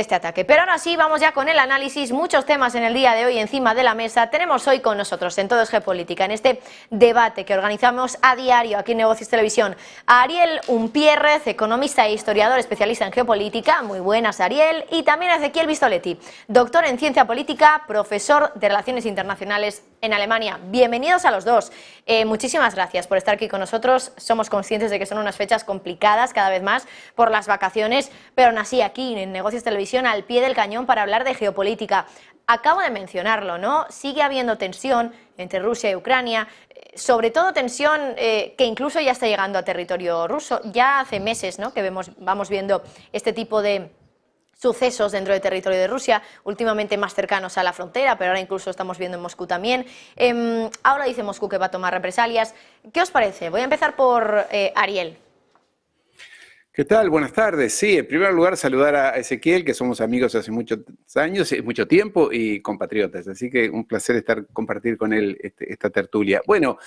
este ataque. Pero ahora sí, vamos ya con el análisis. Muchos temas en el día de hoy encima de la mesa. Tenemos hoy con nosotros en Todo es Geopolítica, en este debate que organizamos a diario aquí en Negocios Televisión, a Ariel Unpiérrez, economista e historiador especialista en geopolítica. Muy buenas, Ariel. Y también a Ezequiel Vistoletti, doctor en ciencia política, profesor de Relaciones Internacionales en Alemania. Bienvenidos a los dos. Muchísimas gracias por estar aquí con nosotros. Somos conscientes de que son unas fechas complicadas cada vez más por las vacaciones, pero aún así aquí en Negocios Televisión al pie del cañón para hablar de geopolítica. Acabo de mencionarlo, ¿no? Sigue habiendo tensión entre Rusia y Ucrania, sobre todo tensión que incluso ya está llegando a territorio ruso. Ya hace meses, ¿no?, que vamos viendo este tipo de sucesos dentro del territorio de Rusia, últimamente más cercanos a la frontera, pero ahora incluso estamos viendo en Moscú también. Ahora dice Moscú que va a tomar represalias. ¿Qué os parece? Voy a empezar por Ariel. ¿Qué tal? Buenas tardes. Sí, en primer lugar saludar a Ezequiel, que somos amigos hace muchos años, mucho tiempo y compatriotas. Así que un placer compartir con él esta tertulia. Bueno,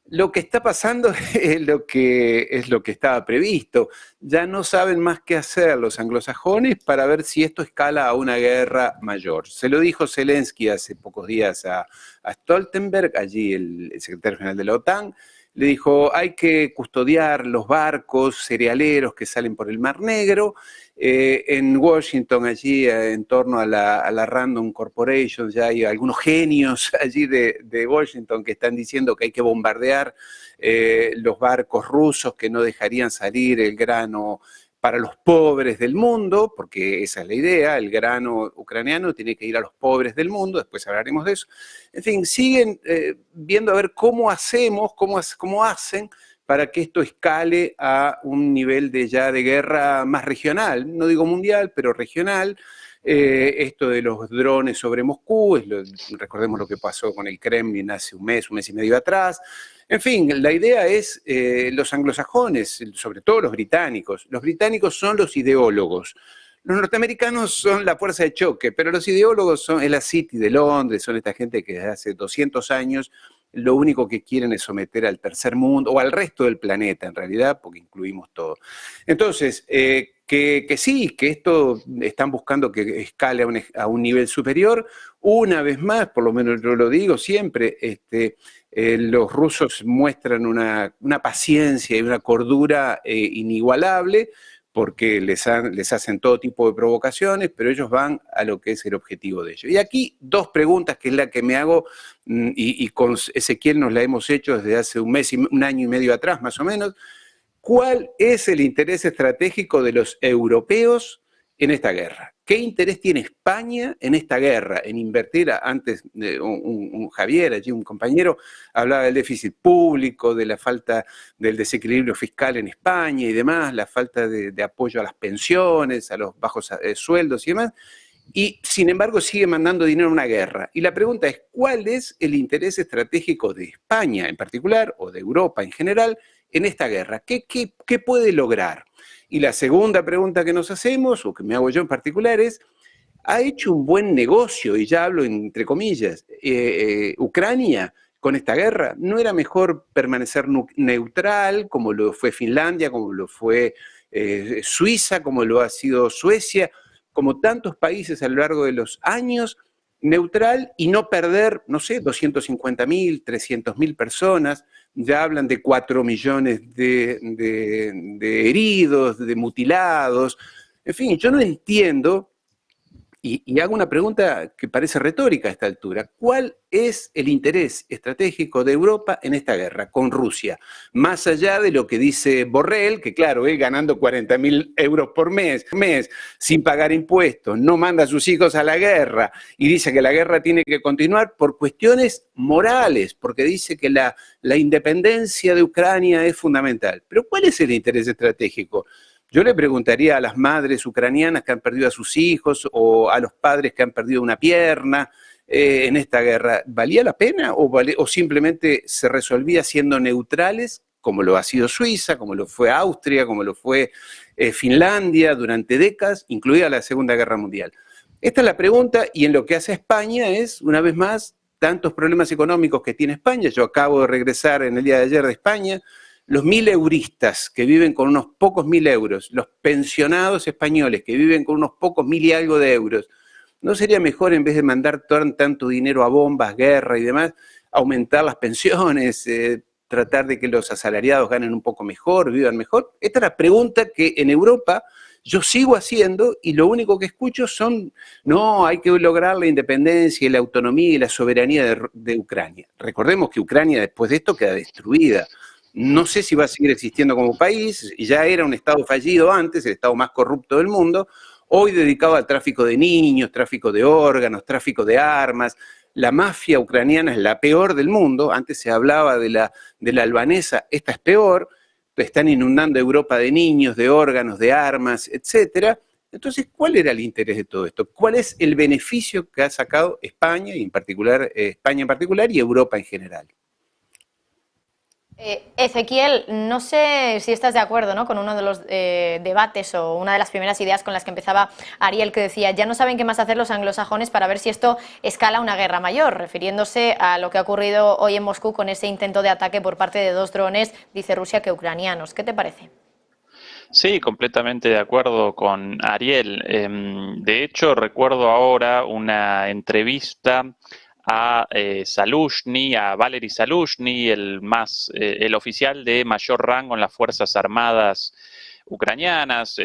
lo que está pasando es lo que estaba previsto. Ya no saben más qué hacer los anglosajones para ver si esto escala a una guerra mayor. Se lo dijo Zelensky hace pocos días a Stoltenberg, allí el secretario general de la OTAN. Le dijo, hay que custodiar los barcos cerealeros que salen por el Mar Negro. En Washington, allí en torno a la Random Corporation, ya hay algunos genios allí de Washington que están diciendo que hay que bombardear los barcos rusos que no dejarían salir el grano para los pobres del mundo, porque esa es la idea, el grano ucraniano tiene que ir a los pobres del mundo, después hablaremos de eso. En fin, siguen viendo a ver cómo hacen para que esto escale a un nivel de guerra más regional, no digo mundial, pero regional. Esto de los drones sobre Moscú, recordemos lo que pasó con el Kremlin hace un mes y medio atrás. En fin, la idea es los anglosajones, sobre todo los británicos. Los británicos son los ideólogos. Los norteamericanos son la fuerza de choque, pero los ideólogos son la City de Londres, son esta gente que desde hace 200 años lo único que quieren es someter al tercer mundo o al resto del planeta, en realidad, porque incluimos todo. Entonces, que sí, que esto están buscando que escale a un nivel superior. Una vez más, por lo menos yo lo digo siempre, los rusos muestran una paciencia y una cordura inigualable, porque les hacen todo tipo de provocaciones, pero ellos van a lo que es el objetivo de ellos. Y aquí dos preguntas, que es la que me hago, y con Ezequiel nos la hemos hecho desde hace un año y medio atrás, más o menos. ¿Cuál es el interés estratégico de los europeos en esta guerra? ¿Qué interés tiene España en esta guerra? En invertir, antes un Javier, allí un compañero, hablaba del déficit público, de la falta del desequilibrio fiscal en España y demás, la falta de apoyo a las pensiones, a los bajos sueldos y demás, y sin embargo sigue mandando dinero a una guerra. Y la pregunta es, ¿cuál es el interés estratégico de España en particular, o de Europa en general, en esta guerra? ¿Qué puede lograr? Y la segunda pregunta que nos hacemos, o que me hago yo en particular, es, ¿ha hecho un buen negocio, y ya hablo entre comillas, Ucrania con esta guerra? ¿No era mejor permanecer neutral, como lo fue Finlandia, como lo fue Suiza, como lo ha sido Suecia, como tantos países a lo largo de los años, neutral y no perder, no sé, 250.000, 300.000 personas? Ya hablan de 4 millones de heridos, de mutilados. En fin, yo no entiendo, y hago una pregunta que parece retórica a esta altura. ¿Cuál es el interés estratégico de Europa en esta guerra con Rusia? Más allá de lo que dice Borrell, que claro, ganando 40.000 euros por mes, sin pagar impuestos, no manda a sus hijos a la guerra y dice que la guerra tiene que continuar por cuestiones morales, porque dice que la independencia de Ucrania es fundamental. Pero ¿cuál es el interés estratégico? Yo le preguntaría a las madres ucranianas que han perdido a sus hijos o a los padres que han perdido una pierna en esta guerra, ¿valía la pena o simplemente se resolvía siendo neutrales, como lo ha sido Suiza, como lo fue Austria, como lo fue Finlandia durante décadas, incluida la Segunda Guerra Mundial? Esta es la pregunta, y en lo que hace España es, una vez más, tantos problemas económicos que tiene España. Yo acabo de regresar en el día de ayer de España. los mileuristas que viven con unos pocos 1.000 euros, los pensionados españoles que viven con unos pocos 1.000 y algo de euros, ¿no sería mejor, en vez de mandar tanto dinero a bombas, guerra y demás, aumentar las pensiones, tratar de que los asalariados ganen un poco mejor, vivan mejor? Esta es la pregunta que en Europa yo sigo haciendo y lo único que escucho son, no, hay que lograr la independencia y la autonomía y la soberanía de Ucrania. Recordemos que Ucrania después de esto queda destruida. No sé si va a seguir existiendo como país, ya era un estado fallido antes, el estado más corrupto del mundo, hoy dedicado al tráfico de niños, tráfico de órganos, tráfico de armas. La mafia ucraniana es la peor del mundo, antes se hablaba de la albanesa, esta es peor, están inundando Europa de niños, de órganos, de armas, etcétera. Entonces, ¿cuál era el interés de todo esto? ¿Cuál es el beneficio que ha sacado España, y en particular, España en particular, y Europa en general? Ezequiel, no sé si estás de acuerdo, ¿no?, con uno de los debates o una de las primeras ideas con las que empezaba Ariel, que decía, ya no saben qué más hacer los anglosajones para ver si esto escala una guerra mayor, refiriéndose a lo que ha ocurrido hoy en Moscú con ese intento de ataque por parte de 2 drones, dice Rusia, que ucranianos. ¿Qué te parece? Sí, completamente de acuerdo con Ariel. De hecho, recuerdo ahora una entrevista a Zaluzhny, a Valery Zaluzhny, el oficial de mayor rango en las Fuerzas Armadas ucranianas,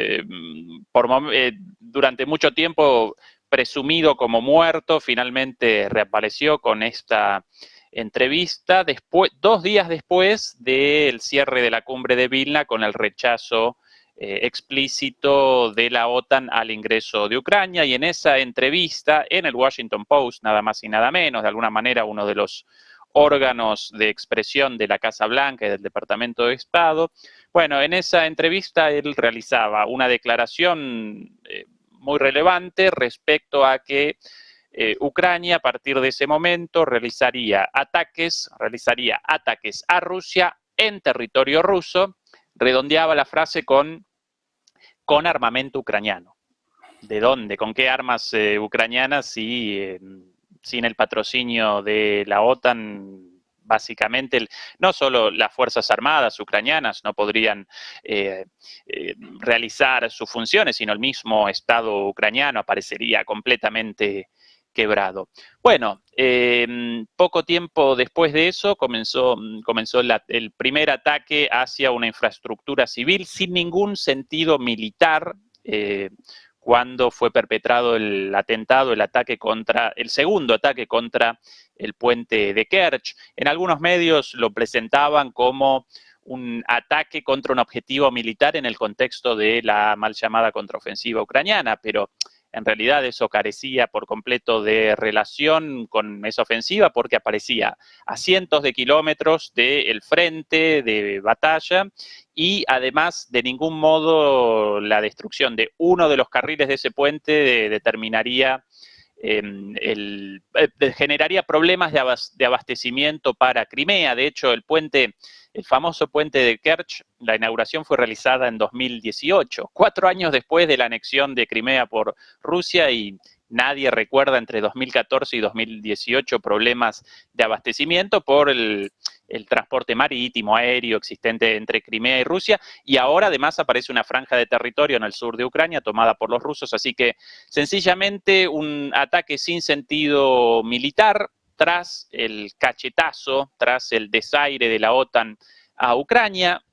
durante mucho tiempo presumido como muerto, finalmente reapareció con esta entrevista 2 días después del cierre de la cumbre de Vilna, con el rechazo explícito de la OTAN al ingreso de Ucrania. Y en esa entrevista, en el Washington Post, nada más y nada menos, de alguna manera uno de los órganos de expresión de la Casa Blanca y del Departamento de Estado, bueno, en esa entrevista él realizaba una declaración muy relevante respecto a que Ucrania, a partir de ese momento, realizaría ataques a Rusia en territorio ruso. Redondeaba la frase con armamento ucraniano. ¿De dónde? ¿Con qué armas ucranianas si sin el patrocinio de la OTAN? Básicamente, no solo las Fuerzas Armadas ucranianas no podrían realizar sus funciones, sino el mismo Estado ucraniano aparecería completamente quebrado. Bueno, poco tiempo después de eso comenzó el primer ataque hacia una infraestructura civil sin ningún sentido militar, cuando fue perpetrado el segundo ataque contra el puente de Kerch. En algunos medios lo presentaban como un ataque contra un objetivo militar en el contexto de la mal llamada contraofensiva ucraniana, pero en realidad eso carecía por completo de relación con esa ofensiva, porque aparecía a cientos de kilómetros del frente de batalla, y además de ningún modo la destrucción de uno de los carriles de ese puente determinaría generaría problemas de abastecimiento para Crimea. De hecho, el famoso puente de Kerch, la inauguración fue realizada en 2018, 4 años después de la anexión de Crimea por Rusia, y nadie recuerda entre 2014 y 2018 problemas de abastecimiento por el transporte marítimo, aéreo existente entre Crimea y Rusia, y ahora además aparece una franja de territorio en el sur de Ucrania tomada por los rusos, así que sencillamente un ataque sin sentido militar, tras el cachetazo, tras el desaire de la OTAN a Ucrania,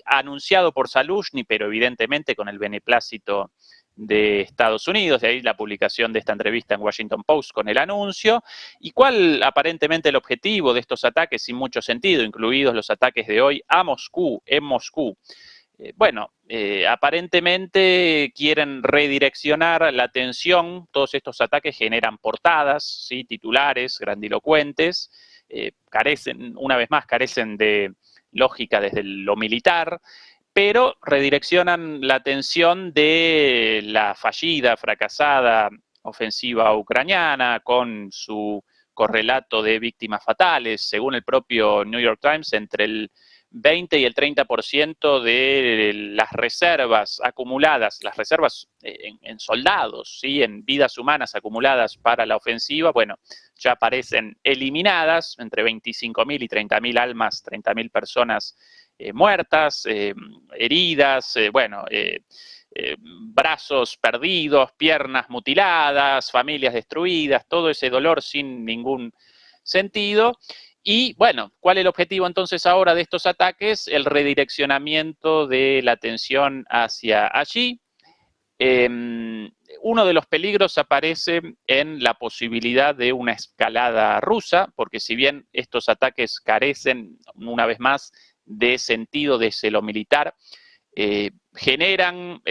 anunciado por Zaluzhny, pero evidentemente con el beneplácito de Estados Unidos, de ahí la publicación de esta entrevista en Washington Post con el anuncio. ¿Y cuál aparentemente el objetivo de estos ataques sin mucho sentido, incluidos los ataques de hoy a Moscú, en Moscú? Aparentemente quieren redireccionar la atención. Todos estos ataques generan portadas, ¿sí?, titulares grandilocuentes, una vez más, carecen de lógica desde lo militar, pero redireccionan la atención de la fallida, fracasada ofensiva ucraniana, con su correlato de víctimas fatales. Según el propio New York Times, entre el 20 y el 30% de las reservas acumuladas, las reservas en soldados, ¿sí?, en vidas humanas acumuladas para la ofensiva, bueno, ya aparecen eliminadas, entre 25.000 y 30.000 almas, 30.000 personas muertas, heridas, brazos perdidos, piernas mutiladas, familias destruidas, todo ese dolor sin ningún sentido. Y bueno, ¿cuál es el objetivo entonces ahora de estos ataques? El redireccionamiento de la atención hacia allí. Uno de los peligros aparece en la posibilidad de una escalada rusa, porque si bien estos ataques carecen, una vez más, de sentido de celo militar, generan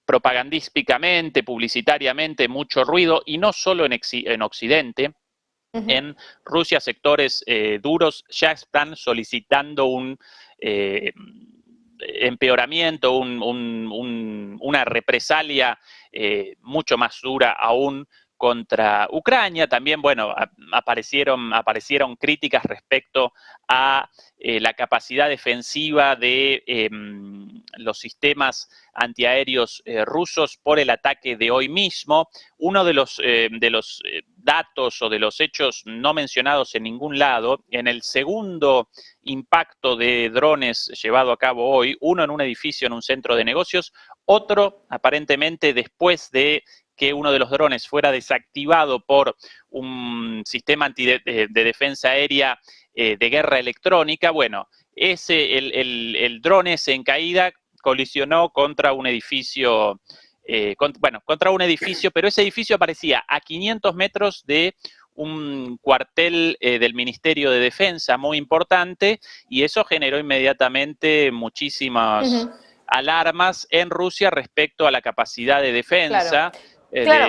propagandísticamente, publicitariamente, mucho ruido, y no solo en Occidente. En Rusia, sectores duros ya están solicitando un empeoramiento, una represalia mucho más dura aún contra Ucrania. También, bueno, aparecieron críticas respecto a la capacidad defensiva de los sistemas antiaéreos rusos por el ataque de hoy mismo. Uno de los datos o de los hechos no mencionados en ningún lado, en el segundo impacto de drones llevado a cabo hoy, uno en un edificio en un centro de negocios, otro aparentemente después de que uno de los drones fuera desactivado por un sistema de defensa aérea de guerra electrónica. Bueno, el dron ese en caída colisionó contra un edificio, contra un edificio, pero ese edificio aparecía a 500 metros de un cuartel del Ministerio de Defensa muy importante, y eso generó inmediatamente muchísimas alarmas en Rusia respecto a la capacidad de defensa. Claro.